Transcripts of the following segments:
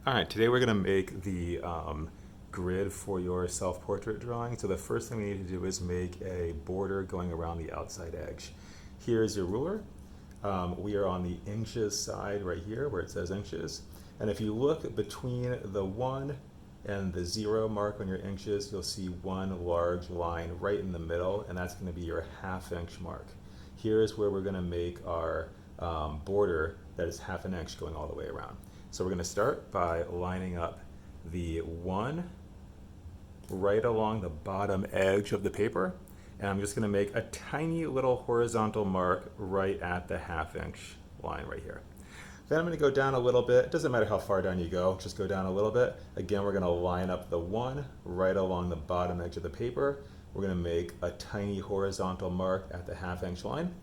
All right, today we're going to make the grid for your self-portrait drawing. So the first thing we need to do is make a border going around the outside edge. Here's your ruler. We are on the inches side right here where it says inches. And if you look between the 1 and the 0 mark on your inches, you'll see one large line right in the middle, and that's going to be your ½ inch mark. Here's where we're going to make our border that is ½ inch going all the way around. So we're going to start by lining up the 1 right along the bottom edge of the paper, and I'm just going to make a tiny little horizontal mark right at the ½ inch line right here. Then I'm going to go down a little bit. It doesn't matter how far down you go, just go down a little bit. Again, we're going to line up the 1 right along the bottom edge of the paper. We're going to make a tiny horizontal mark at the ½ inch line.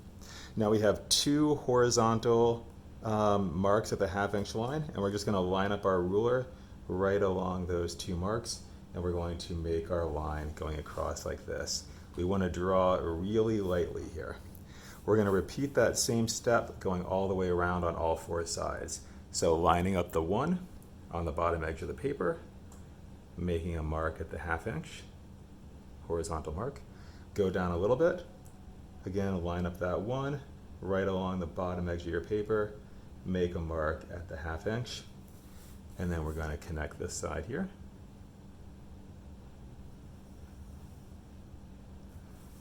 Now we have 2 horizontal marks at the ½ inch line, and we're just going to line up our ruler right along those 2 marks, and we're going to make our line going across like this. We want to draw really lightly here. We're going to repeat that same step going all the way around on all 4 sides. So lining up the 1 on the bottom edge of the paper, making a mark at the ½ inch, horizontal mark, go down a little bit, again line up that 1 right along the bottom edge of your paper, make a mark at the ½ inch, and then we're going to connect this side here.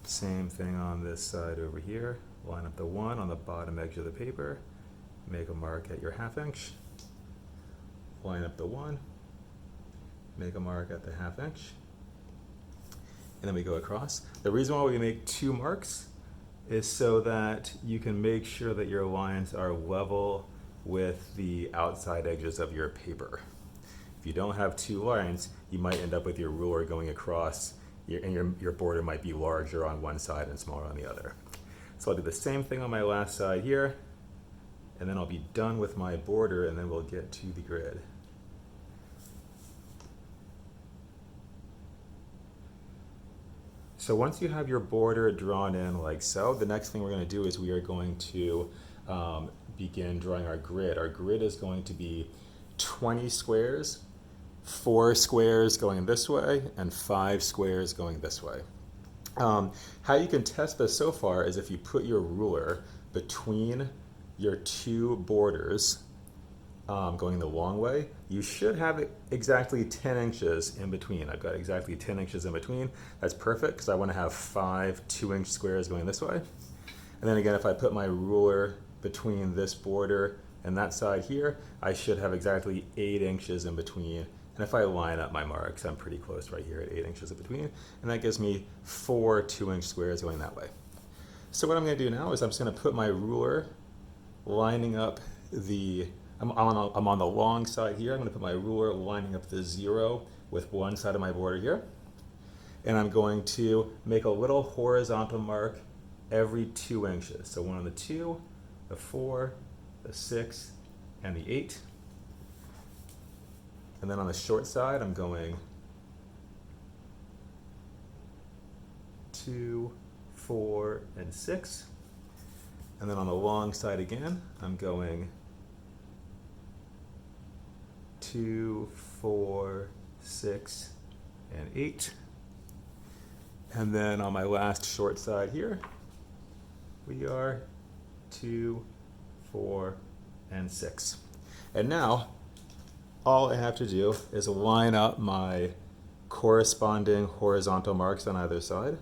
Same thing on this side over here. Line up the 1 on the bottom edge of the paper, make a mark at your ½ inch, line up the 1, make a mark at the ½ inch, and then we go across. The reason why we make 2 marks is so that you can make sure that your lines are level with the outside edges of your paper. If you don't have 2 lines, you might end up with your ruler going across, and your border might be larger on one side and smaller on the other. So I'll do the same thing on my last side here, and then I'll be done with my border, and then we'll get to the grid. So once you have your border drawn in like so, the next thing we're going to do is we are going to begin drawing our grid. Our grid is going to be 20 squares, 4 squares going this way, and 5 squares going this way. How you can test this so far is if you put your ruler between your 2 borders going the long way, you should have exactly 10 inches in between. I've got exactly 10 inches in between. That's perfect because I want to have 5 2-inch squares going this way. And then again, if I put my ruler between this border and that side here, I should have exactly 8 inches in between. And if I line up my marks, I'm pretty close right here at 8 inches in between. And that gives me 4 2-inch squares going that way. So what I'm going to do now is I'm just going to put my ruler lining up the, I'm on the long side here. I'm going to put my ruler lining up the 0 with one side of my border here. And I'm going to make a little horizontal mark every 2 inches. So one on the 2, the 4, the 6, and the 8. And then on the short side, I'm going 2, 4, and 6. And then on the long side again, I'm going 2, 4, 6, and 8. And then on my last short side here, we are 2, 4, and 6. And now, all I have to do is line up my corresponding horizontal marks on either side.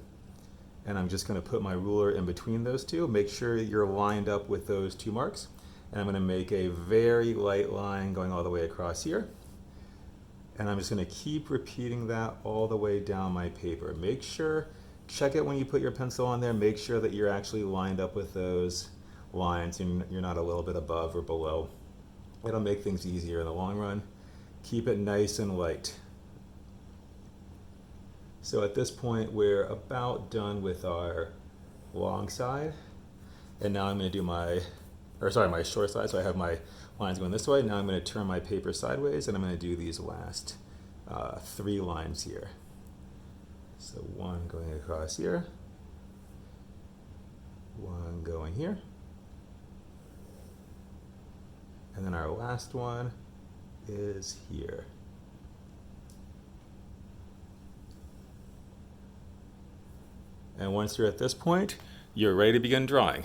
And I'm just going to put my ruler in between those 2. Make sure you're lined up with those 2 marks. And I'm going to make a very light line going all the way across here. And I'm just going to keep repeating that all the way down my paper. Make sure, check it when you put your pencil on there, make sure that you're actually lined up with those lines and you're not a little bit above or below. It'll make things easier in the long run. Keep it nice and light. So at this point, we're about done with our long side. And now I'm going to do my short side. So I have my lines going this way. Now I'm going to turn my paper sideways, and I'm going to do these last 3 lines here. So 1 going across here, 1 going here, and then our last one is here. And once you're at this point, you're ready to begin drawing.